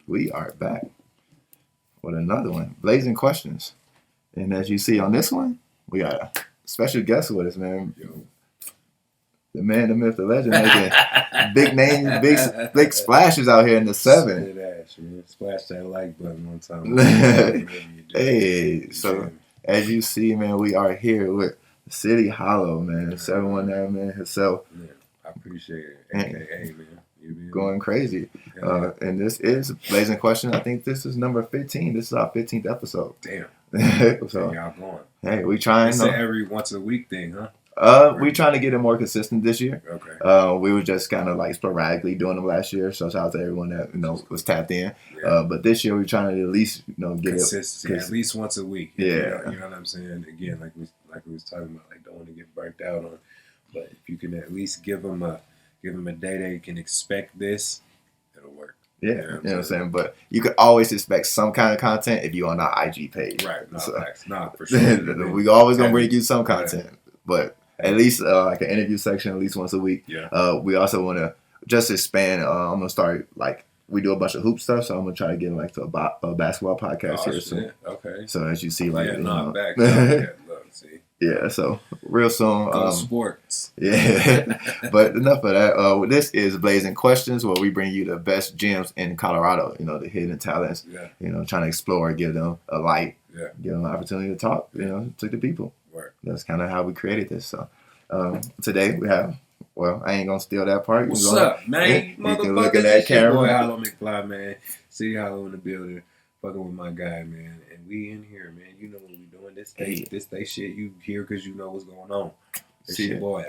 we are back with another one, Blazing Questions. And as you see on this one, we got a special guest with us, man. The man, the myth, the legend, making big names, big splashes out here in the 7. Splash that like button one time. Hey, so as you see, man, we are here with City Hollow, man. 719 man himself. Yeah, I appreciate it. AKA, man. Going crazy. And this is Blazing Question. I think this is number 15. This is our 15th episode. Damn. So y'all going. Hey, we trying. It's an every once a week thing, huh? We trying to get it more consistent this year. Okay. We were just kind of like sporadically doing them last year. So shout out to everyone that was tapped in. Yeah. But this year we're trying to at least get consistency, at least once a week. Yeah. You know what I'm saying? Again, like we was talking about, like don't want to get burnt out on. But if you can at least give them a day they can expect this, it'll work. Yeah, you know what I'm saying? But you could always expect some kind of content if you're on our IG page. Right, for sure. We always going to bring you some content. But at least like an interview section at least once a week. Yeah. We also want to just expand. I'm going to start, like, we do a bunch of hoop stuff, so I'm going to try to get like to a basketball podcast here soon. Okay. So as you see, like... back. See. Yeah, so real soon. Sports. Yeah, but enough of that. This is Blazing Questions, where we bring you the best gyms in Colorado. The hidden talents. Yeah. Trying to explore, give them a light. Yeah. Give them an opportunity to talk. To the people. Right. That's kind of how we created this. So today we have. Well, I ain't gonna steal that part. What's up, man? You can look at that camera. Boy, Hollow McFly, man. City Hollow in the building. Fucking with my guy, man. And we in here, man. You know what we doing. This they shit you hear because you know what's going on. This shit, boy.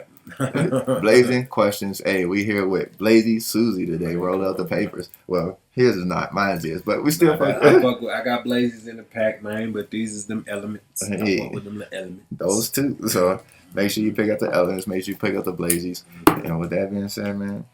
Blazing Questions. Hey, we here with Blazy Susie today. Roll out the papers. Well, his is not. Mine's is. But we still I got Blazes in the pack, man. But these is them elements. Hey, I fuck with them elements. Those two. So make sure you pick up the elements. Make sure you pick up the Blazies. And with that being said, man,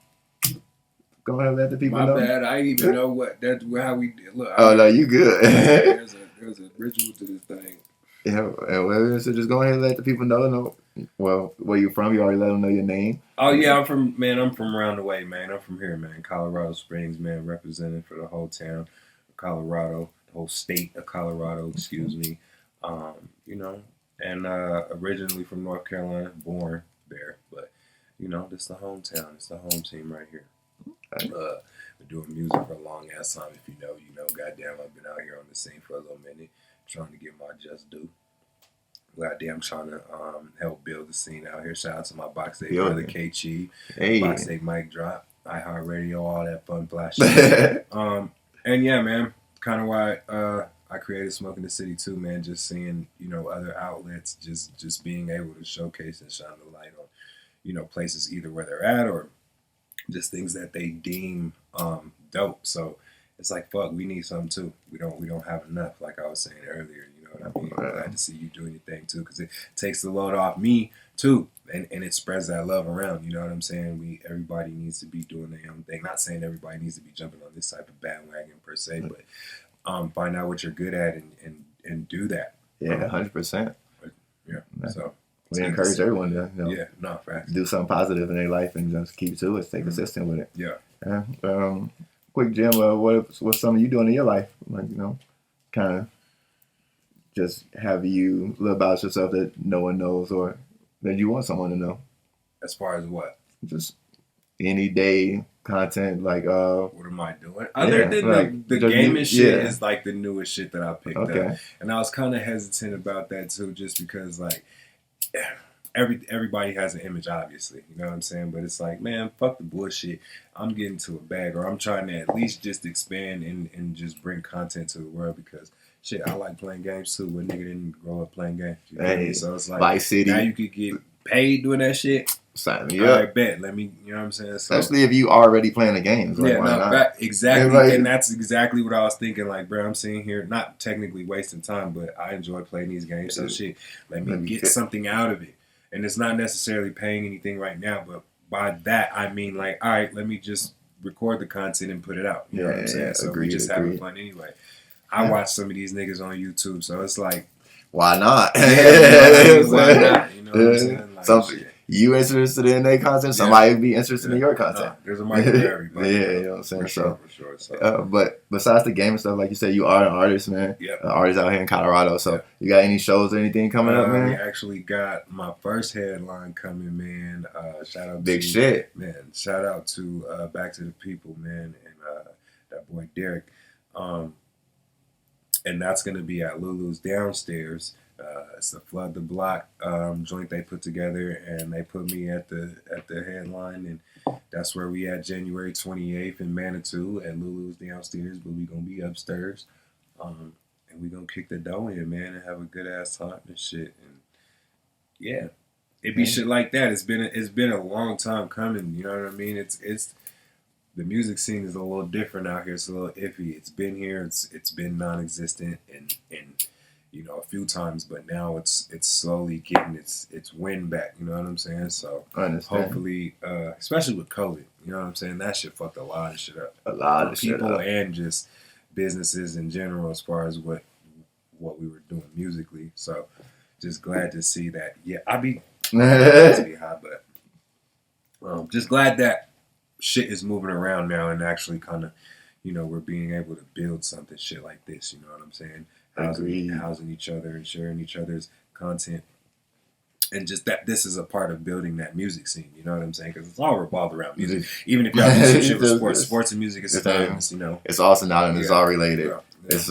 go ahead and let the people know. My bad. I didn't even know how we did. Look. Oh, no, you good. There's a ritual to this thing. Yeah, well, so just go ahead and let the people know. Well, where you from? You already let them know your name. Oh yeah, I'm from around the way, man. I'm from here, man. Colorado Springs, man. Representing for the whole town of Colorado, the whole state of Colorado. Excuse me. And originally from North Carolina, born there, but this is the hometown. It's the home team right here. Okay. Been doing music for a long ass time. If you know, you know. Goddamn, I've been out here on the scene for a little minute, trying to get my just due. Goddamn, trying to help build the scene out here. Shout out to my Box Day brother K Chi, Box Day Mic Drop, iHeartRadio, all that fun flash shit. And yeah, man, kind of why I created Smoking the City too, man. Just seeing other outlets, just being able to showcase and shine the light on places either where they're at or just things that they deem dope. So it's like, fuck, we need something too. We don't have enough, like I was saying earlier. You know what I mean? I'm glad to see you doing your thing too, because it takes the load off me too, and it spreads that love around. You know what I'm saying? Everybody needs to be doing their own thing. Not saying everybody needs to be jumping on this type of bandwagon per se, but find out what you're good at and do that. Yeah, 100%. Yeah. So we encourage everyone to do something positive in their life and just keep to it. Stay consistent with it. Yeah. Quick, Jim. What's something you doing in your life? Like kind of just have you live about yourself that no one knows or that you want someone to know. As far as what? Just any day content, like what am I doing? Other than the gaming shit is like the newest shit that I picked up. And I was kind of hesitant about that too, just because like everybody has an image, obviously, you know what I'm saying? But it's like, man, fuck the bullshit. I'm getting to a bag, or I'm trying to at least just expand and just bring content to the world, because shit, I like playing games too. What nigga didn't grow up playing games? You know what I mean? So it's like, Vice City. Now you could get paid doing that shit. Sign me up. I bet. Let me, you know what I'm saying? So, especially if you already playing the games. Like, exactly. And that's exactly what I was thinking. Like, bro, I'm sitting here, not technically wasting time, but I enjoy playing these games. So shit, let me get something out of it. And it's not necessarily paying anything right now, but by that, I mean, like, all right, let me just record the content and put it out. You know what I'm saying? So we just having fun anyway. I watch some of these niggas on YouTube, so it's like, why not? Why not? You know what I'm saying? Like, you interested in their content, somebody would be interested in your content. There's a market for everybody. Yeah, you know what I'm saying? For sure. But besides the game and stuff, like you said, you are an artist, man. Yep. An artist out here in Colorado. So you got any shows or anything coming up, man? We actually got my first headline coming, man. Shout out Big to shit. Man, shout out to Back to the People, man, and that boy Derek. And that's gonna be at Lulu's downstairs. It's the Flood the Block joint they put together, and they put me at the headline, and that's where we at January 28th in Manitou at Lulu's downstairs, but we gonna be upstairs, and we gonna kick the dough in, man, and have a good ass time and shit, and yeah, it be shit like that. It's been a long time coming, you know what I mean? It's the music scene is a little different out here. It's a little iffy. It's been here. It's been non-existent, and you know, a few times, but now it's slowly getting its wind back. You know what I'm saying? So hopefully, especially with COVID, you know what I'm saying? That shit fucked a lot of shit up. A lot of people shit up. And just businesses in general, as far as what we were doing musically. So just glad to see that. Yeah, I be high, but just glad that shit is moving around now and actually kind of, you know, we're being able to build something shit like this. You know what I'm saying? Housing each other and sharing each other's content, and just that this is a part of building that music scene. You know what I'm saying? Because it's all revolved around music. Even if y'all do some shit with sports and music is synonymous. You know, it's all synonymous. It's all related. Yeah. It's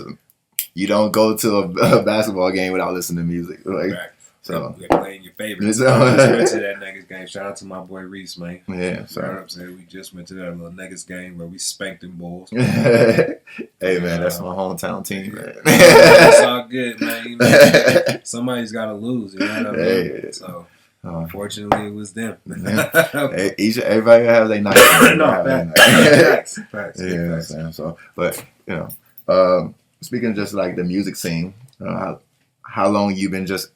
you don't go to a basketball game without listening to music. Like, right. So we're playing your favorites. We went to that Nuggets game. Shout out to my boy Reese, man. Yeah, so you know what I'm saying? We just went to that little Nuggets game where we spanked them Bulls. Hey man, that's my hometown team, man. It's all good, man. You know, somebody's got to lose. You know what I mean? Hey. So unfortunately, it was them. Everybody has their night. Facts. Yeah, facts. So, but you know, speaking of just like the music scene, how long you been just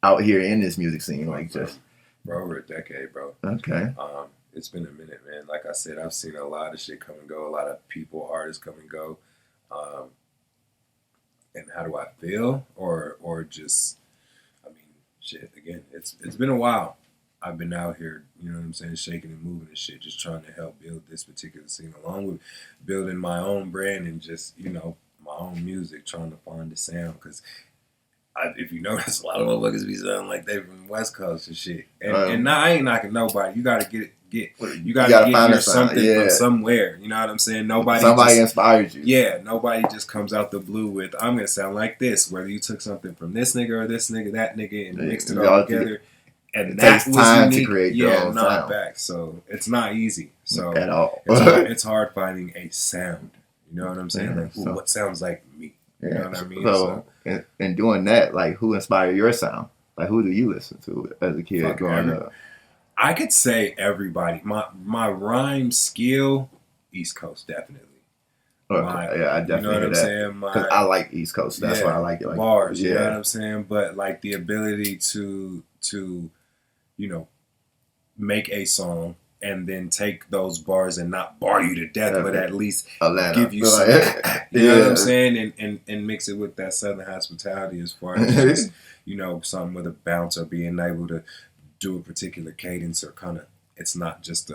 out here in this music scene, like just bro, over a decade, bro. Okay. It's been a minute, man. Like I said, I've seen a lot of shit come and go, a lot of people, artists come and go. And how do I feel, or just, I mean, shit. Again, it's been a while. I've been out here, you know what I'm saying, shaking and moving and shit, just trying to help build this particular scene, along with building my own brand and just, you know, my own music, trying to find the sound, because if you notice, a lot of motherfuckers be sounding like they from the West Coast and shit. And now I ain't knocking nobody. You gotta get find something from somewhere. You know what I'm saying? Somebody inspired you. Yeah, nobody just comes out the blue with, I'm gonna sound like this. Whether you took something from this nigga or this nigga, that nigga, and mixed it all together. And that was time unique. To create your own sound. Back. So it's not easy. So at all. It's hard finding a sound. You know what I'm saying? Like, what sounds like me? You know what I mean? So in doing that, like, who inspired your sound? Like, who do you listen to as a kid growing up? I could say everybody. My rhyme skill, East Coast, definitely. Okay. Yeah, I definitely you know what I'm saying? Because I like East Coast. That's why I like it. Like, bars, you know what I'm saying? But like the ability to you know, make a song and then take those bars and not bar you to death, but at least give you some, you know what I'm saying? And mix it with that Southern hospitality, as far as just, you know, something with a bounce, or being able to do a particular cadence, or kind of, it's not just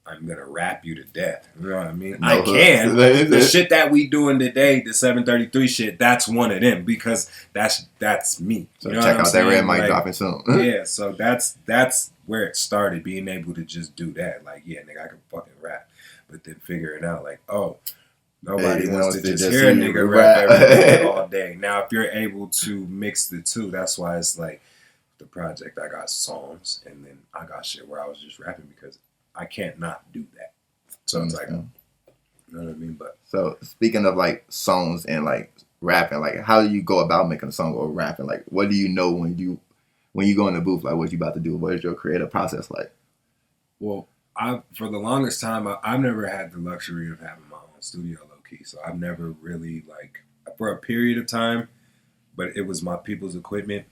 I'm going to rap you to death. You know what I mean? No, I can. The shit that we doing today, the 733 shit, that's one of them, because that's me. So you know check out that Red Mic dropping soon. Yeah, so that's where it started, being able to just do that. Like, yeah, nigga, I can fucking rap. But then figuring out, like, oh, nobody wants to just hear a nigga rap every all day. Now, if you're able to mix the two, that's why it's like the project, I got songs, and then I got shit where I was just rapping, because I can't not do that. So it's like, you know what I mean? But so speaking of like songs and like rapping, like, how do you go about making a song or rapping? Like, what do you know when you go in the booth? Like, what you about to do? What is your creative process like? Well, for the longest time, I've never had the luxury of having my own studio, low key. So I've never really, like, for a period of time, but it was my people's equipment.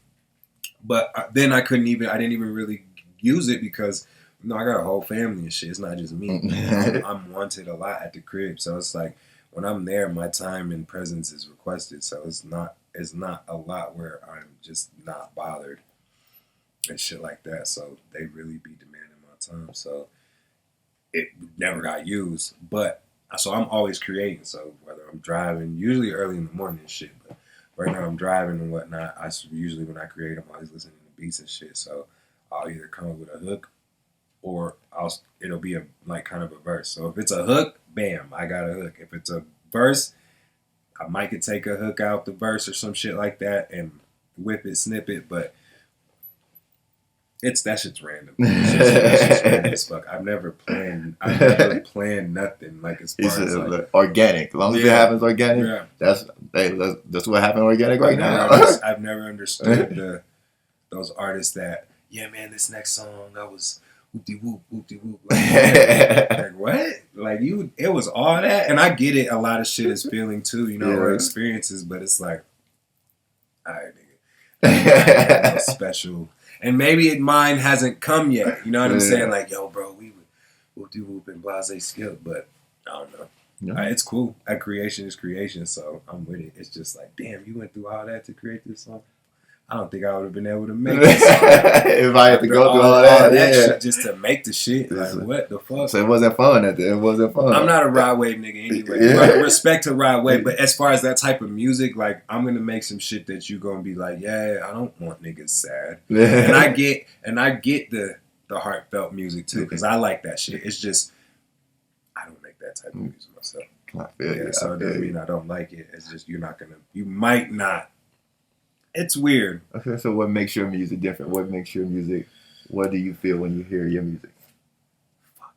But then I didn't even really use it, because no, I got a whole family and shit. It's not just me. I'm wanted a lot at the crib, so it's like when I'm there, my time and presence is requested. So it's not a lot where I'm just not bothered. and shit like that. So they really be demanding my time. So it never got used. But so I'm always creating. So whether I'm driving, usually early in the morning and shit, but right now I'm driving and whatnot. Usually when I create, I'm always listening to beats and shit. So I'll either come up with a hook or it'll be a like kind of a verse. So if it's a hook, bam, I got a hook. If it's a verse, I might could take a hook out the verse or some shit like that and whip it, snip it, but that shit's random. It's just random as fuck. I've never planned nothing like as far as like organic. As long as it happens organic, that's what happened organic right now. I've never understood those artists that man, this next song I was whoop-de-whoop. Like what? Like it was all that, and I get it. A lot of shit is feeling too, or experiences, but it's like, all right, nigga, no special. And maybe mine hasn't come yet. You know what I'm saying? Like, yo, bro, we would whoop-de-whoop and blase skill, but I don't know. Yeah. It's cool. Creation is creation, so I'm with it. It's just like, damn, you went through all that to create this song. I don't think I would have been able to make it. If I had to go through all that shit just to make the shit. Like, what the fuck? So it wasn't fun at the end. It wasn't fun. I'm not a Rod Wave nigga anyway. Respect to Rod Wave, but as far as that type of music, like, I'm going to make some shit that you going to be like, yeah, I don't want niggas sad. And I get the heartfelt music too, because I like that shit. It's just, I don't make that type of music myself. I feel you. So it doesn't mean I don't like it. It's just, you might not. It's weird. Okay, so what makes your music different? What do you feel when you hear your music? Fuck,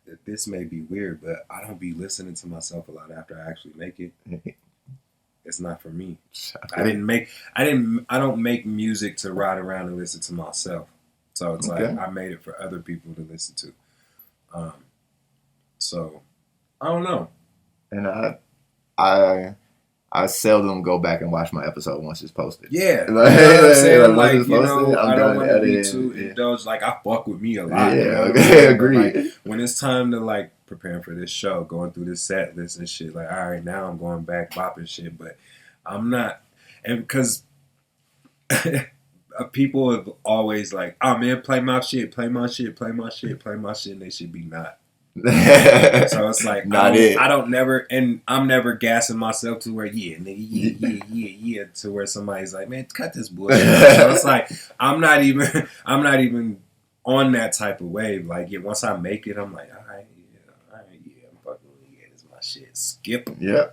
man. This may be weird, but I don't be listening to myself a lot after I actually make it. It's not for me. I don't make music to ride around and listen to myself. So it's like I made it for other people to listen to. So I don't know. And I seldom go back and watch my episode once it's posted. Yeah. You know what I'm saying? Like, I don't want to be too indulged. Like, I fuck with me a lot. Yeah, agreed. Like, when it's time to, like, preparing for this show, going through this set list and shit, like, all right, now I'm going back, bopping shit, but I'm not. And because people have always, like, oh, man, play my shit, and they should be not. So it's like I'm never gassing myself to where yeah to where somebody's like, man, cut this bullshit. So it's like I'm not even on that type of wave. Like once I make it, I'm like, all right, I'm fucking with it. This is my shit. Skip them. Yeah.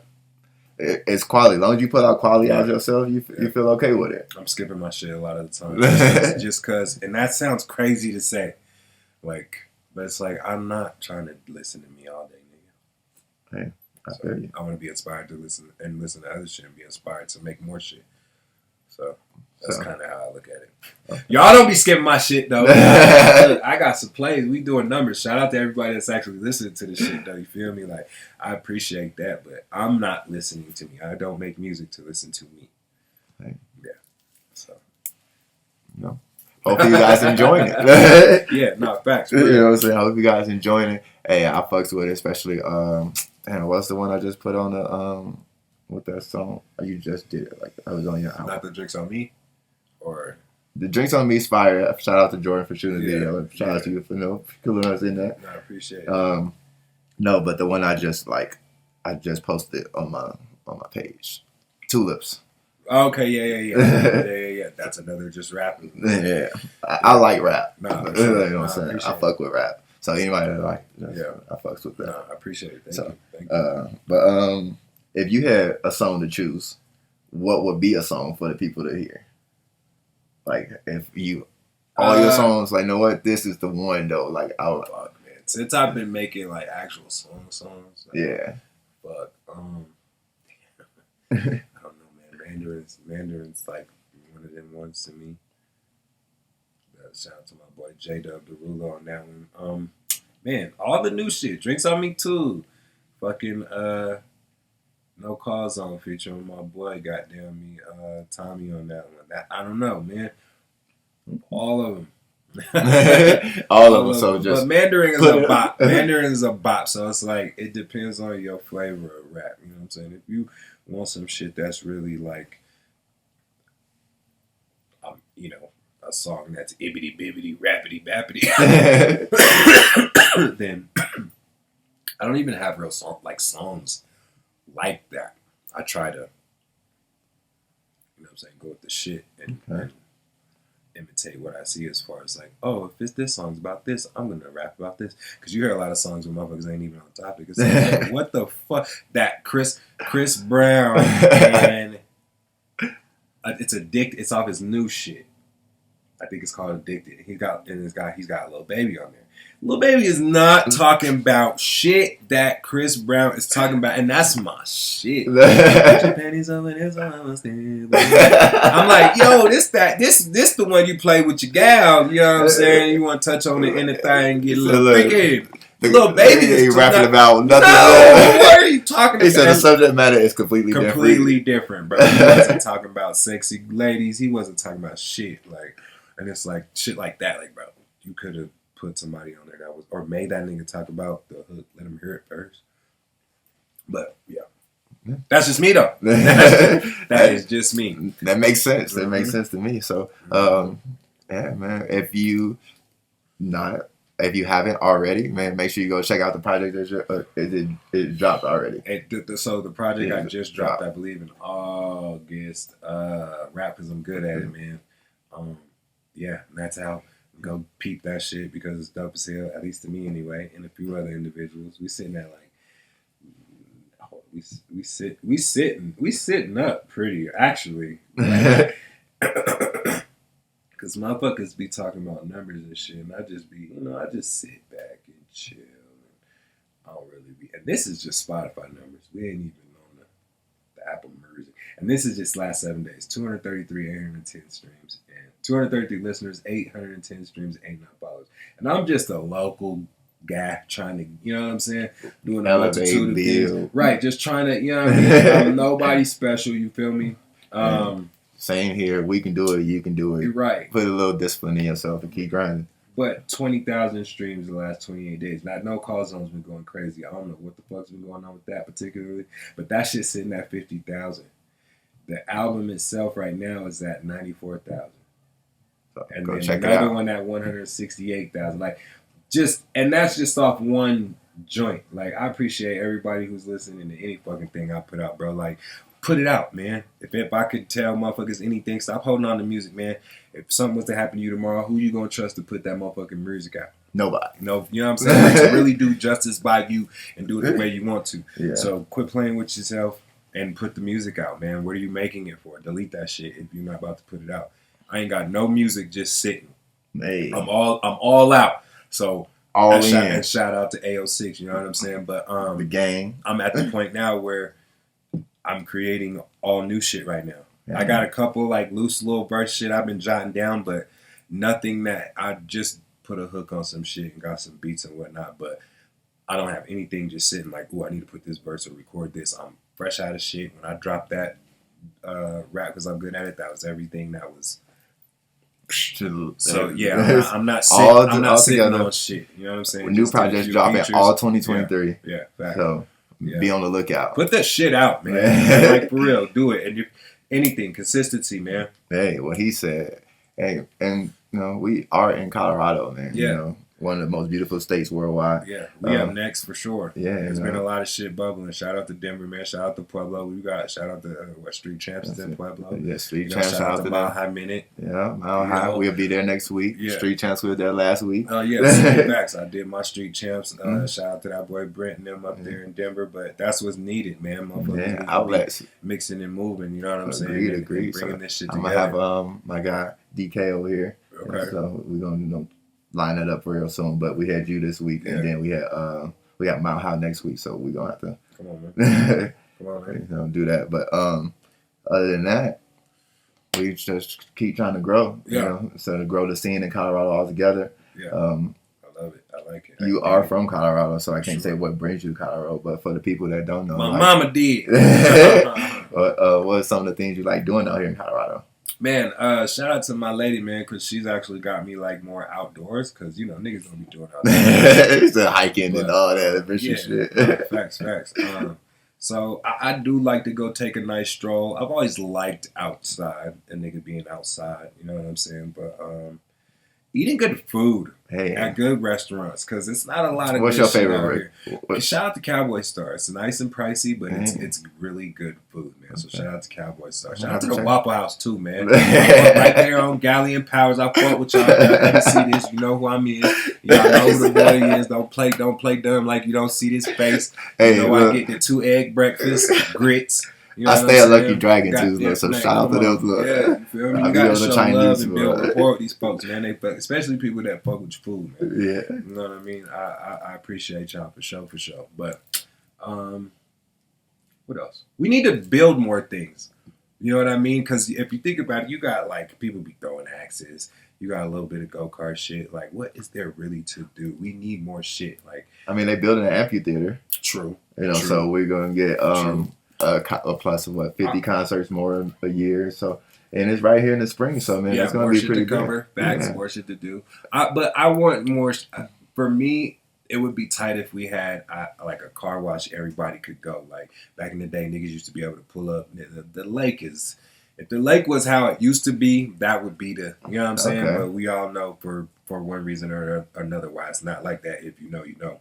It's quality. As long as you put out quality out yourself, you feel okay with it. I'm skipping my shit a lot of the time. just cause, and that sounds crazy to say. Like, but it's like, I'm not trying to listen to me all day, nigga. Hey, I feel you. I want to be inspired to listen to other shit and be inspired to make more shit. So that's kind of how I look at it. Okay. Y'all don't be skipping my shit, though. Look, I got some plays. We doing numbers. Shout out to everybody that's actually listening to the shit, though. You feel me? Like, I appreciate that, but I'm not listening to me. I don't make music to listen to me. Hey. Yeah. So. No. Hopefully you guys enjoying it. Yeah, no, facts. You know what I'm saying? I hope you guys enjoying it. Hey, I fucks with it, especially what's the one I just put on the with that song? You just did it. Like I was on your album. Not the Drinks on Me? Or the Drinks on Me is fire. Shout out to Jordan for shooting the video. Shout out to you for killing us in that. No, I appreciate it. No, but the one I just posted on my page. Tulips. Okay, yeah. That's another just rapping. Yeah, I like rap. No, you know what I'm saying? I fuck with rap. So anybody that like, I fucks with that. No, I appreciate it. Thank you. But if you had a song to choose, what would be a song for the people to hear? Like if you all your songs, like, you know what, this is the one though. Like fuck, man. Since I've been making like actual songs. Like, fuck. I don't know, man. Mandarin's like one of them ones to me. Shout out to my boy J-Dub Derulo on that one. Man, all the new shit. Drinks on Me too. Fucking No Call Zone featuring my boy, goddamn me, Tommy on that one. I don't know, man. All of them. all of them. So just. But Mandarin is a bop. Mandarin is a bop. So it's like it depends on your flavor of rap. You know what I'm saying? If you want some shit that's really like, a song that's ibbity bibbity rappity bappity, then I don't even have real songs like that. I try to, go with the shit and imitate what I see as far as like, oh, if it's this song's about this, I'm gonna rap about this. Because you hear a lot of songs where motherfuckers ain't even on topic. It's like, what the fuck? That Chris Brown and it's off his new shit. I think it's called Addicted. He's got a little baby on there. Lil Baby is not talking about shit that Chris Brown is talking about, and that's my shit. Put your panties over this I'm like, yo, this the one you play with your gal. You know what I'm saying? You want to touch on the inner thing, get a little freaky. Lil Baby is rapping about nothing. No, what are you talking about? He said the subject matter is completely different, bro. He wasn't talking about sexy ladies. He wasn't talking about shit like, and it's like shit like that. Like, bro, you could have put somebody on there that was, or made that nigga talk about the hook, let him hear it first. But yeah, that's just me though. That is just me. That makes sense. That makes sense to me. So, yeah, man. If you haven't already, man, make sure you go check out the project. It dropped already. So the project I just dropped, I believe in August. Rap because I'm good at it, man. Yeah, and that's how. Go peep that shit because it's dope as hell, at least to me anyway, and a few other individuals. We sitting at like we sitting up pretty actually, because motherfuckers be talking about numbers and shit, and I just sit back and chill. And I don't really be, and this is just Spotify numbers. We ain't even on the Apple Music, and this is just last 7 days. 233, 810 streams. 233 listeners, 810 streams, 89 followers. And I'm just a local guy trying to, you know what I'm saying? Doing a multitude of things. Right, just trying to, you know what I mean? I'm nobody special, you feel me? Same here. We can do it. You can do it. Right. Put a little discipline in yourself and keep grinding. But 20,000 streams in the last 28 days. Now, No Call Zone's been going crazy. I don't know what the fuck's been going on with that particularly. But that shit's sitting at 50,000. The album itself right now is at 94,000. And then another one at 168,000. Like, and that's just off one joint. Like, I appreciate everybody who's listening to any fucking thing I put out, bro. Like, put it out, man. If I could tell motherfuckers anything, stop holding on to music, man. If something was to happen to you tomorrow, who you gonna trust to put that motherfucking music out? Nobody. No, you know what I'm saying? Like, to really do justice by you and do it the way you want to. Yeah. So quit playing with yourself and put the music out, man. What are you making it for? Delete that shit if you're not about to put it out. I ain't got no music just sitting. Hey. I'm all out. So shout out to AO6, you know what I'm saying? But the gang. I'm at the point now where I'm creating all new shit right now. Yeah. I got a couple like loose little verse shit I've been jotting down, but nothing that I just put a hook on some shit and got some beats and whatnot. But I don't have anything just sitting like, oh, I need to put this verse or record this. I'm fresh out of shit. When I dropped that rap because I'm good at it, that was everything that was. So yeah, I'm not sitting on shit. You know what I'm saying? New projects dropping all 2023. Yeah. So be on the lookout. Put that shit out, man. Like, for real, do it. And anything, consistency, man. Hey, what he said. Hey, and you know we are in Colorado, man. Yeah. You know, one of the most beautiful states worldwide. Yeah, we up next for sure. Yeah, there's been a lot of shit bubbling. Shout out to Denver, man. Shout out to Pueblo. Shout out to Street Champs in Pueblo. Yeah, Street Champs. Shout out to Mile High Minute. Yeah, Mile High. We'll be there next week. Yeah. Street Champs we were there last week. Oh yeah, facts. I did my Street Champs. Shout out to that boy Brent and them up there in Denver. But that's what's needed, man. Yeah, outlets. Mixing and moving. You know what I'm saying? Agreed. Bringing this shit together. I'm gonna have my guy DK over here. Okay. So we're gonna line it up real soon. But we had you this week, and then we got Mile High next week. So we're gonna have to come on, man. Do that. But other than that, we just keep trying to grow. Yeah. You know, so to grow the scene in Colorado altogether. Yeah. I love it. I like it. You are from Colorado, so I can't say what brings you to Colorado. But for the people that don't know, my mama did. what are some of the things you like doing out here in Colorado? Man, shout out to my lady, man, because she's actually got me like more outdoors. Because niggas don't be doing outdoors. It's hiking and all that adventure shit. Facts. So I do like to go take a nice stroll. I've always liked outside, a nigga being outside. You know what I'm saying? But eating good food Hey, at good restaurants, because it's not a lot of what's good your shit favorite? out Rick? here. Shout out to Cowboy Star. It's nice and pricey, but Dang. it's really good food, man. So Okay. shout out to Cowboy Star. I'm Shout gonna out to have the to Waffle House too, man. Right there on Galleon Powers. I fought with y'all. Y'all didn't see this. You know who I'm in. Y'all know who the boy is. Don't play dumb like you don't see this face. Hey, You know look, I get the 2 egg breakfast, grits. You know I what stay I'm at Lucky saying? Dragon Got too, them, so man, shout out to come on. those. Look, Yeah, you feel me? I You be gotta on the show Chinese love and build food. rapport with these folks, man. Especially people that fuck with your food, man. Yeah. You know what I mean? I appreciate y'all for sure. But what else? We need to build more things. You know what I mean? Because if you think about it, you got like people be throwing axes. You got a little bit of go-kart shit. Like, what is there really to do? We need more shit. Like, I mean, they building an amphitheater, true. you know, True. so we're gonna get True. a plus of 50 concerts more a year. So, and it's right here in the spring. So, man, it's gonna more be shit pretty to cover. big. Facts, Yeah. more shit to do. But I want more. For me, it would be tight if we had like a car wash everybody could go. Like back in the day, niggas used to be able to pull up. The lake is. If the lake was how it used to be, that would be the. You know what I'm saying? Okay. But we all know for one reason or another why it's not like that. If you know, you know.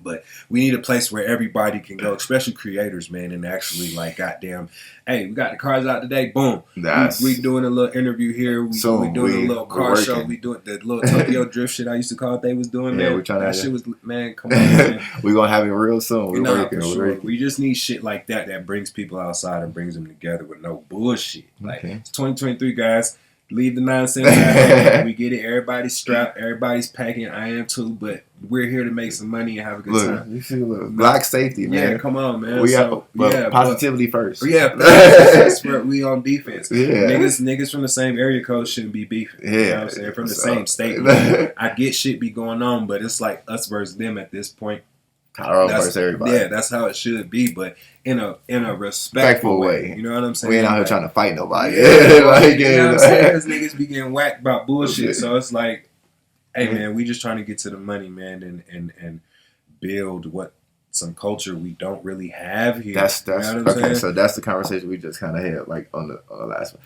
But we need a place where everybody can go, especially creators, man, and actually like, goddamn, hey, we got the cars out today. Boom, we doing a little interview here. We doing a little car show. We doing the little Tokyo drift shit I used to call it. They was doing. Yeah, man. we're trying that to. shit was, man. Come on, man. We're gonna have it real soon. We're working. For sure. We're working. We just need shit like that brings people outside and brings them together with no bullshit. Like it's 2023, guys. Leave the nonsense at home. We get it. Everybody's strapped. Everybody's packing. I am too. But we're here to make some money and have a good time. You see, black safety, man. Yeah, come on, man. We positivity first. Yeah, that's where we on defense. Yeah. Niggas from the same area code shouldn't be beefing. Yeah. You know what I'm saying? From the same state. I get shit be going on, but it's like us versus them at this point. Colorado versus everybody. Yeah, that's how it should be, but in a respectful way. You know what I'm saying? We ain't out here trying to fight nobody. Yeah, like, you know what I'm saying? Because niggas be getting whacked about bullshit. So it's like, hey man, we just trying to get to the money, man, and build some culture we don't really have here. That's you know what I'm okay. saying? So that's the conversation we just kind of had, like on the last one.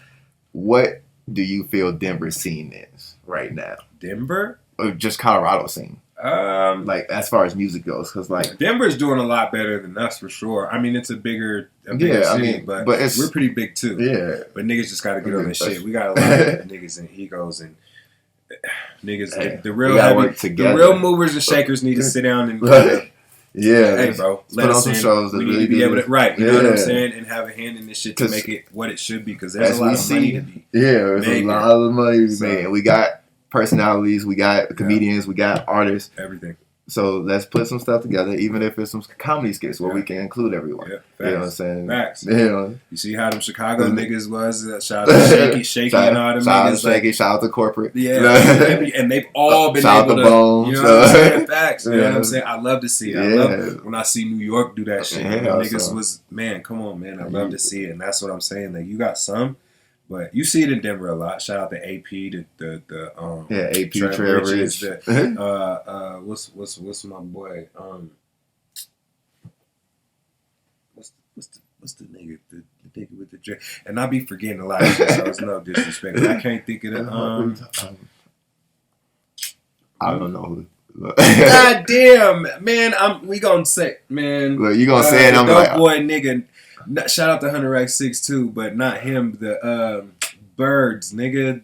What do you feel Denver's scene is right now? Denver, or just Colorado scene? Like as far as music goes, because like Denver's doing a lot better than us for sure. I mean, it's a bigger city, but we're pretty big too. Yeah, but niggas just got to get on this shit. We got a lot of niggas and egos and niggas. The real movers and shakers need to sit down and. Hey, bro, let us in. Shows we need to be able to, right? You know what I'm saying, and have a hand in this shit to make it what it should be. Because there's a lot of money to be. Yeah, there's a lot of money to be made. We got personalities, we got comedians, we got artists, everything. So let's put some stuff together, even if it's some comedy skits where we can include everyone. Yeah, you know what I'm saying? Facts. You know? You see how them Chicago niggas was? Shout out to Shaky and all them niggas. Shout out to corporate. Yeah, and they've all been shout able to. Bones, you know what I'm saying? Facts. You know what I'm saying? I love to see it. I love when I see New York do that shit. Niggas was, man, come on, man. I love to see it, and that's what I'm saying. Like you got some. But you see it in Denver a lot. Shout out to AP, AP Trevor Richards. What's my boy? What's the nigga the nigga with the drink? And I be forgetting a lot of shit, so it's no disrespect. But I can't think of the I don't know who. God damn, man! We gonna say, man. Look, you gonna say it? I'm dope like, boy, nigga. Shout out to Hunter X6 too, but not him. The Birds, nigga.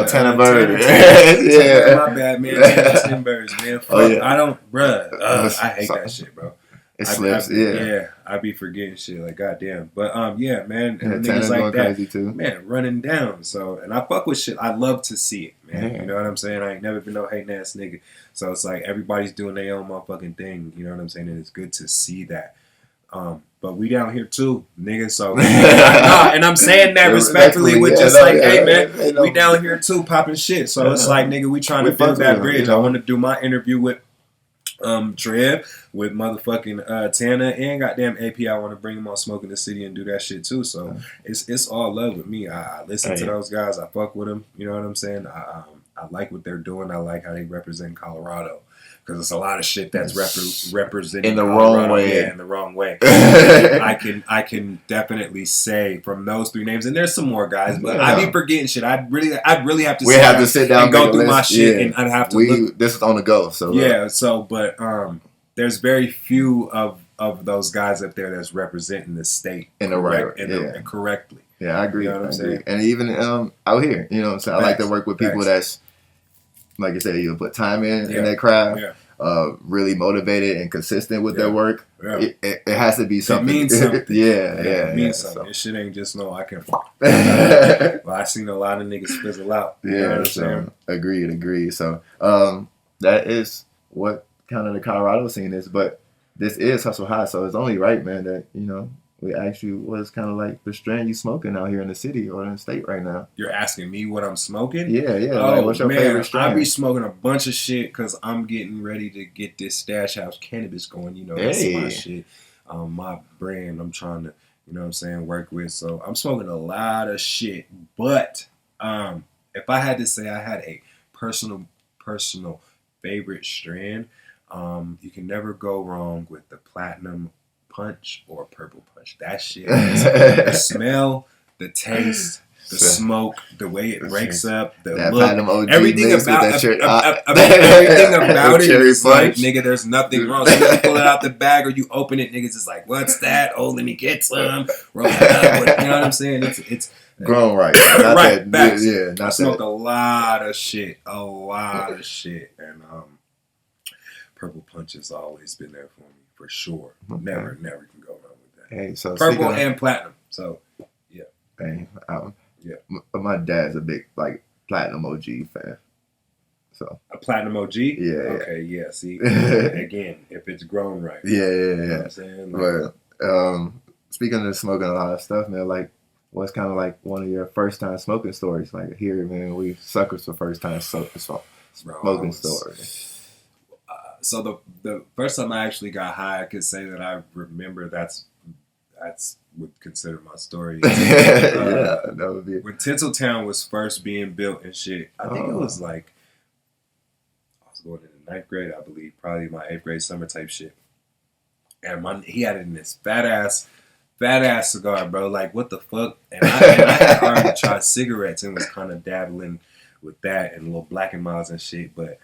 Tanner Bird. Yeah, my bad, man. 10 Birds, man. Fuck, I don't, bruh. I hate that shit, bro. It slips, yeah. I be forgetting shit, like goddamn. But yeah, man, and Tanner's niggas like going that, crazy too. man, running down. So, and I fuck with shit. I love to see it, man. Yeah. You know what I'm saying? I ain't never been no hating ass nigga. So it's like everybody's doing their own motherfucking thing. You know what I'm saying? And it's good to see that. But we down here too, nigga. So, and I'm saying that respectfully with just hey man, we down here too, popping shit. So it's like, nigga, we trying to build that bridge. I want to do my interview with Trev, with motherfucking Tana, and goddamn AP. I want to bring him on Smoking the City and do that shit too. So it's all love with me. I listen to those guys. I fuck with them. You know what I'm saying? I like what they're doing. I like how they represent Colorado. because it's a lot of shit that's represented in the wrong Colorado. way. Yeah, in the wrong way. I can definitely say from those 3 names, and there's some more guys, but I'd be forgetting shit. I'd really have to. We have to sit down and go through list. my shit, yeah. and I'd have to look. This is on the go. So yeah. So, but there's very few of those guys up there that's representing the state in the right, correctly. Yeah, I agree. You know what I'm saying? And even out here, you know what I'm saying? I like to work with people that's, like I said, you put time in their craft, really motivated and consistent with their work. Yeah. It has to be something. It means something. It means something. This shit ain't just I can. Well, I seen a lot of niggas fizzle out. You know what I'm saying? Agreed. So that is what kind of the Colorado scene is, but this is Hustle High, so it's only right, man, that, you know, we ask you what's kind of like the strand you smoking out here in the city or in the state right now. You're asking me what I'm smoking? Yeah. Oh, like, what's your favorite strand? I be smoking a bunch of shit because I'm getting ready to get this Stash House cannabis going. You know, that's my shit. My brand I'm trying to, you know what I'm saying, work with. So I'm smoking a lot of shit. But if I had to say I had a personal favorite strand, you can never go wrong with the Platinum Punch or Purple Punch. That shit, the smell, the taste, the smoke, the way it breaks up, the look, everything about it is like, nigga, there's nothing wrong. So you pull it out the bag or you open it, niggas is like, what's that? Oh, let me get some. Roll it up. You know what I'm saying? It's grown right. Right. Back. Yeah. I smoke a lot of shit, and Purple Punch has always been there for me, for sure. Okay. Never can go wrong with that. Hey, so Purple and Platinum. So, yeah. Hey, my dad's a big Platinum OG fan. So a Platinum OG? Yeah. Okay, yeah. See, again, if it's grown right. Yeah. You know what I'm saying? But speaking of smoking a lot of stuff, man, like, what's kind of like one of your first time smoking stories? Like, here, man, we suckers for first time smoking stories. So the first time I actually got high, I could say that I remember that's would consider my story. That would be when Tinseltown was first being built and shit. I think it was like I was going into 9th grade, I believe, probably my 8th grade summer type shit. And he had it in this fat ass cigar, bro. Like, what the fuck? And I had already tried cigarettes and was kind of dabbling with that and little Black and Miles and shit, but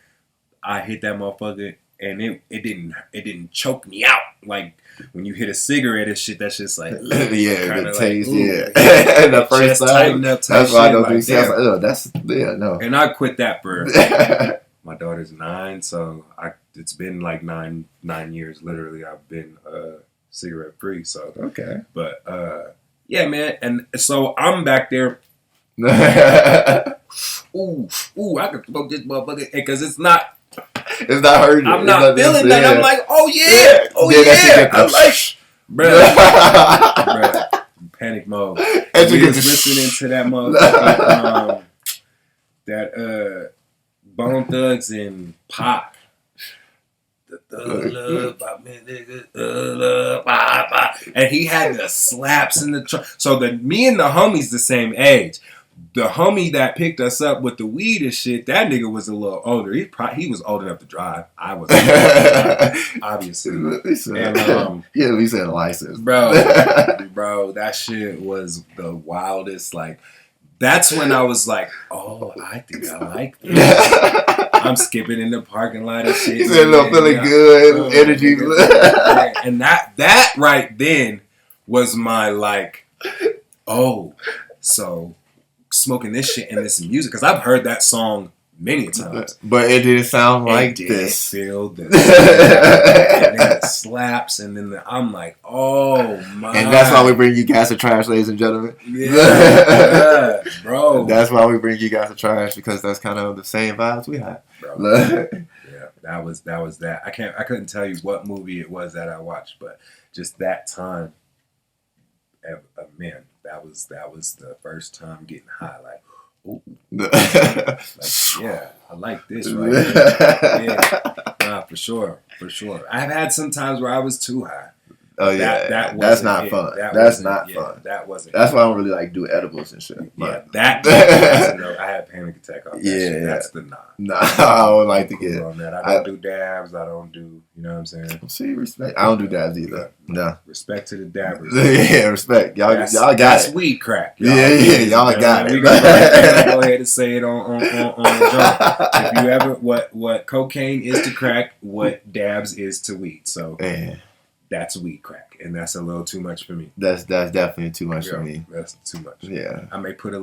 I hit that motherfucker. And it didn't choke me out like when you hit a cigarette and shit. That's just like the taste, and the first time. That's why I don't do shit. No. And I quit that for my daughter's 9, so it's been like nine years literally. I've been cigarette free. So okay, but yeah, man. And so I'm back there. Ooh, I could smoke this motherfucker because it's not hurting. I'm not feeling that. I'm like, oh yeah. I'm like, bruh, panic mode. And we was listening to that motherfucker, that Bone Thugs and Pac. And he had the slaps in the truck. So me and the homies the same age. The homie that picked us up with the weed and shit, that nigga was a little older. He was old enough to drive. I was old enough to drive, obviously. And we said license, bro. That shit was the wildest. Like, that's when I was like, oh, I think I like this. I'm skipping in the parking lot and shit. Feeling good, energy. And that right then was my like, oh, so smoking this shit and this music, because I've heard that song many times, but it didn't sound like this. Feel this, and then it slaps, and then I'm like, oh my! And that's why we bring you guys to trash, ladies and gentlemen. Yeah, bro. That's why we bring you guys to trash, because that's kind of the same vibes we have. Yeah, that was that. I couldn't tell you what movie it was that I watched, but just that time, man. That was the first time getting high. Like, ooh, yeah, I like this right here. Yeah, nah, for sure. I've had some times where I was too high. Oh yeah, That that's wasn't not it. fun. That That's wasn't- not yeah, fun. That wasn't. That's why I don't really like do edibles and shit. Yeah, But that's a no. I had a panic attack off that Yeah, shit. yeah. That's the nah. nah, I would like to I'm cool get. on that. I don't do dabs. I don't do. You know what I'm saying? See, respect. I don't do dabs either. No. Respect to the dabbers. Yeah, respect. Y'all got that's it. weed crack. Yeah, y'all got it. We gonna go ahead and say it on the joint. If you ever what cocaine is to crack, what dabs is to weed. So Yeah, that's weed crack, and that's a little too much for me. that's definitely too much for me. That's too much. Yeah. I may put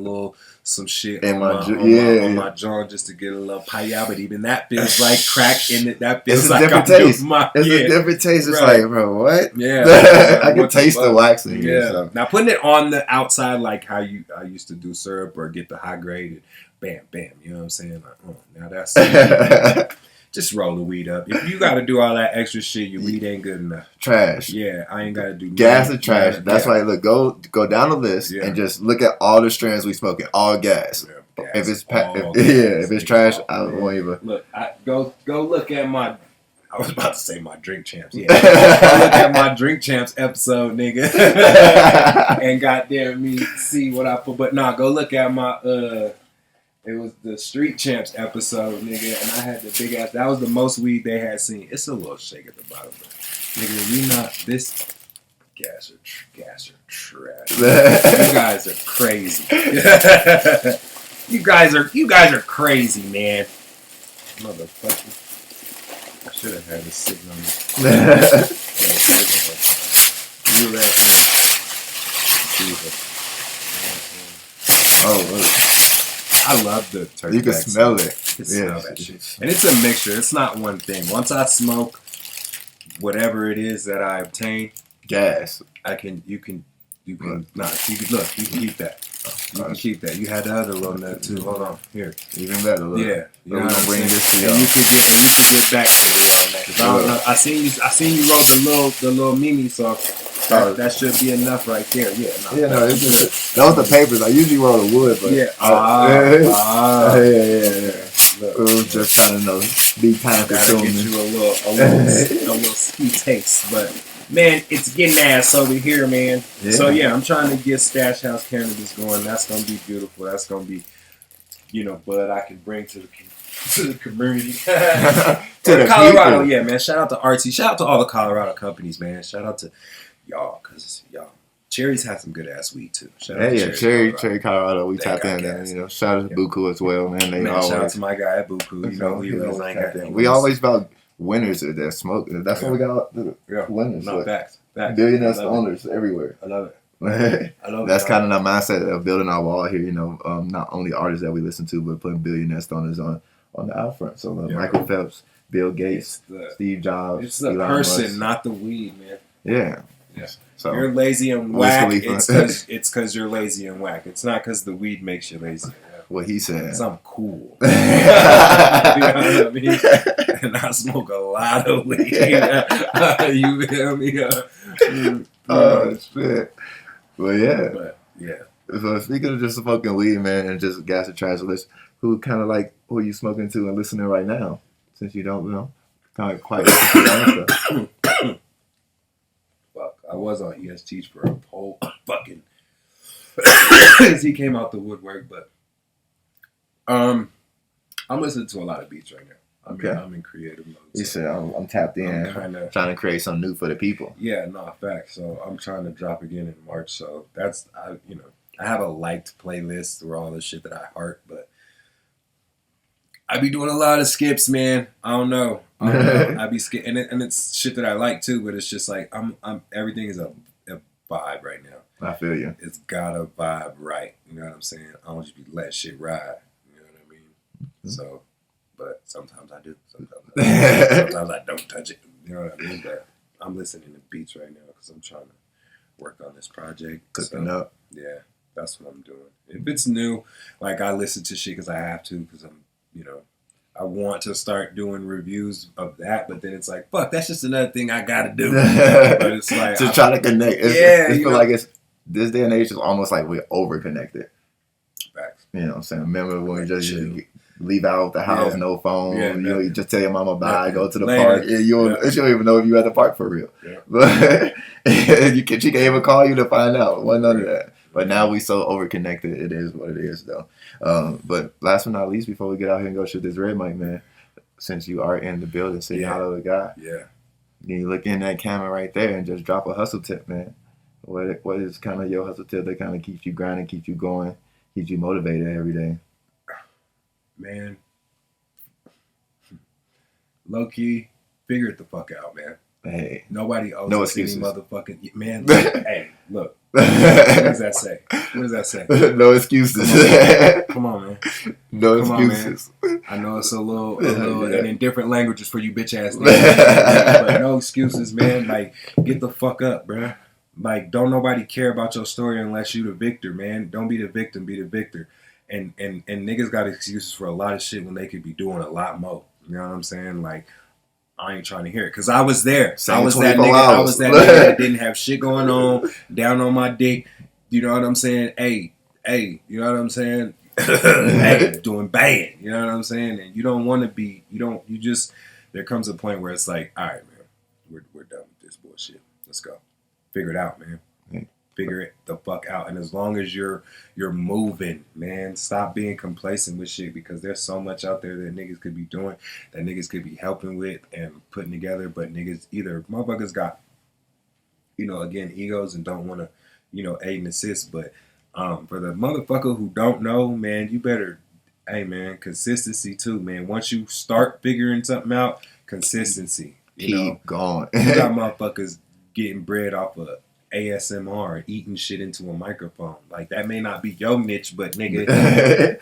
some shit In on my my, jo- on, yeah. my, on my jaw just to get a little paya, but even that feels like crack in it. That feels It's a like different I'm doing taste. my It's yeah. a different taste. It's Right. like, bro, what? Yeah, I can What the taste the fuck? wax in here. Yeah. So. Now putting it on the outside like how I used to do syrup or get the high grade and bam, bam. You know what I'm saying? Like, now that's just roll the weed up. If you got to do all that extra shit, your weed ain't good enough. Trash. Yeah, I ain't got to do Gas nothing. and trash. Yeah, That's why look, go down the list Yeah. and just look at all the strands we smoking. All gas. Yeah, gas, If it's all if it's gas. trash, I won't even. Look, go look at my. I was about to say my Drink Champs. Yeah, go look at my Drink Champs episode, nigga, and goddamn me see what I put. But nah, go look at my It was the Street Champs episode, nigga, and I had the big ass. That was the most weed they had seen. It's a little shake at the bottom, but nigga, we not this. Gas are trash. You guys are crazy. you guys are crazy, man. Motherfucker. I should have had this sitting on this. You ready? Oh, look. I love the turkey. You can back smell smoke. it. You can smell that shit. And it's a mixture. It's not one thing. Once I smoke whatever it is that I obtain, Gas. you can keep that. You can keep that. You had the other little nut too. Hold on. Here. Even better. Look. Yeah. We're gonna bring this to and y'all. you can get back to me on that. 'Cause I don't know. I seen you wrote the little mimi, so that should be enough right there. Yeah. Yeah, no, it's just, that was the papers. I usually roll the wood, but Yeah. yeah. Look, It was just trying to be time gotta get consuming. you a little sweet taste, but man, it's getting ass over here, man. Yeah. So yeah, I'm trying to get Stash House Cannabis going. That's gonna be beautiful. That's gonna be, bud I can bring to the community. To the Colorado, people. yeah, man. Shout out to Artsy. Shout out to all the Colorado companies, man. Shout out to y'all, cause y'all Cherries have some good ass weed too. Shout out Yeah, to Cherry, Colorado. We They tapped got in there. gas. Shout out to Buku as well, man. They Man, shout out always. to my guy at Buku. We always about winners that smoke. That's what we got. Winners. No, like, facts. billionaire I love it. owners everywhere. I love it. I love That's it. kind of the mindset of building our wall here. Not only artists that we listen to, but putting billionaire stoners on the out front. So Michael Phelps, Bill Gates, Steve Jobs. It's the Elon person, Musk. not the weed, man. Yeah. So You're lazy and Wiz whack. Khalifa. It's because you're lazy and whack. It's not because the weed makes you lazy. what he said. Because I'm cool. You know what I mean? And I smoke a lot of weed. You feel me? Oh shit. Well, yeah. But yeah. So speaking of just smoking weed, man, and just gas and trash list, who are you smoking to and listening right now? Since you don't know, kind of quite interested on stuff. Fuck, I was on EST for a whole fucking. He came out the woodwork, but I'm listening to a lot of beats right now. I'm in creative mode. You said I'm tapped in, I'm trying to create something new for the people. Yeah, no, facts. So I'm trying to drop again in March. So I have a liked playlist through all the shit that I heart, but I be doing a lot of skips, man. I don't know. I be skip, and it's shit that I like too. But it's just like I'm everything is a vibe right now. I feel you. It's got a vibe right. You know what I'm saying? I don't just be let shit ride. You know what I mean? Mm-hmm. So, but sometimes I do. Sometimes I don't touch it. You know what I mean? But I'm listening to beats right now because I'm trying to work on this project. Cooking up. Yeah, that's what I'm doing. If it's new, like I listen to shit because I have to, because I'm, I want to start doing reviews of that, but then it's like, fuck, that's just another thing I gotta do. But it's like to try to connect. I feel like it's this day and age is almost like we're over connected. Facts. You know what I'm saying? Remember when we just leave out the house, Yeah. no phone. Yeah, you know, you nothing. just tell your mama bye, Nothing. go to the Later. park. And you Yeah. don't even know if you at the park for real. Yeah. But she can't even call you to find out. Wasn't none of Right. that. But now we so overconnected. It is what it is, though. But last but not least, before we get out here and go shoot this red mic, man, since you are in the building, say Yeah. hello to God. Yeah. You look in that camera right there and just drop a hustle tip, man. What is kind of your hustle tip that kind of keeps you grinding, keeps you going, keeps you motivated every day? Man. Low key, figure it the fuck out, man. Hey. Nobody owes No us any excuses. motherfucking man. Hey, look. What does that say? What does that say? No excuses. Come on, man. No Come on, excuses. I know it's a little, Yeah. and in different languages for you bitch ass niggas. But no excuses, man. Like, get the fuck up, bruh. Like, don't nobody care about your story unless you the victor, man. Don't be the victim, be the victor. And niggas got excuses for a lot of shit when they could be doing a lot more. You know what I'm saying? Like, I ain't trying to hear it. Because I was there. Same I was that 24 nigga. I hours. was that nigga that didn't have shit going on, down on my dick. You know what I'm saying? Hey, you know what I'm saying? Hey, doing bad. You know what I'm saying? And you don't want to be, there comes a point where it's like, all right, man, we're done with this bullshit. Let's go. Figure it out, man. Figure it the fuck out. And as long as you're moving, man, stop being complacent with shit, because there's so much out there that niggas could be doing, that niggas could be helping with and putting together. But niggas, either motherfuckers got, again, egos and don't want to, aid and assist. But for the motherfucker who don't know, man, you better, hey, man, consistency too, man. Once you start figuring something out, consistency. Keep going. You got motherfuckers getting bread off of ASMR, eating shit into a microphone. Like, that may not be your niche, but nigga,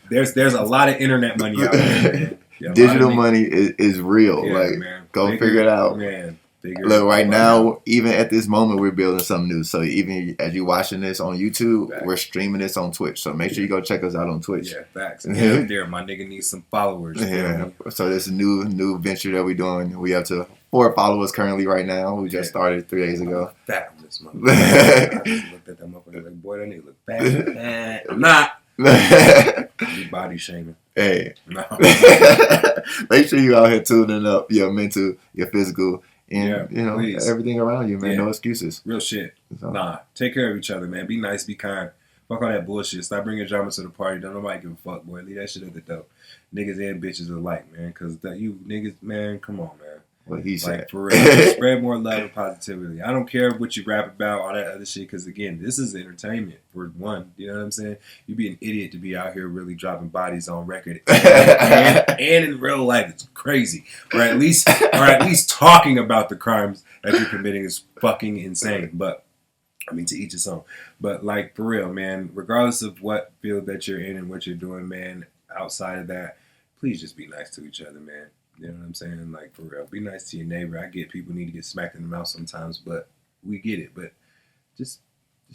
there's a lot of internet money out there, man. Yeah, Digital money is real. Yeah, like, man. go figure it out. Man, look, right now, even at this moment, we're building something new. So even as you're watching this on YouTube, Facts. we're streaming this on Twitch. So make sure you go check us out on Twitch. Yeah, facts. Get up there, my nigga needs some followers. Yeah. So this is a new venture that we're doing. We have to 4 followers currently right now. We just started 3 days ago. Fat on this motherfucker. I just looked at that motherfucker like, boy, that nigga look fat. I'm not. You body shaming. Hey. No. Make sure you out here tuning up your mental, your physical, and please. everything around you, man. Yeah. No excuses. Real shit. So, Nah, take care of each other, man. Be nice, be kind. Fuck all that bullshit. Stop bringing drama to the party. Don't nobody give a fuck, boy. Leave that shit at the door. Niggas and bitches alike, man. Because you niggas, man, come on, man. what he said. Like, for real. Spread more love and positivity. I don't care what you rap about, all that other shit, because, again, this is entertainment, for one. You know what I'm saying? You'd be an idiot to be out here really dropping bodies on record. And in real life, it's crazy. Or at least talking about the crimes that you're committing is fucking insane. But, I mean, to each his own. But, like, for real, man, regardless of what field that you're in and what you're doing, man, outside of that, please just be nice to each other, man. You know what I'm saying? Like, for real. Be nice to your neighbor. I get people need to get smacked in the mouth sometimes, but we get it. But just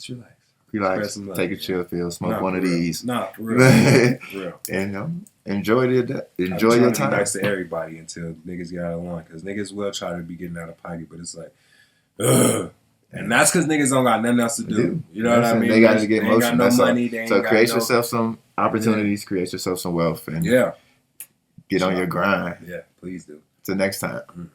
relax. Relax. Some love, Take a man. chill pill. Smoke Nah, one for of real. these. Nah, for real. For real. And enjoy your I'm time. trying to be nice to everybody until niggas get out of line. Because niggas will try to be getting out of pocket, but it's like, ugh. And that's because niggas don't got nothing else to do. You know what I mean? They got to get they ain't motion. got no That's all. money. They ain't So got create no, yourself some opportunities. Create yourself some wealth. And Yeah. get on your grind. Yeah, please do. Till next time.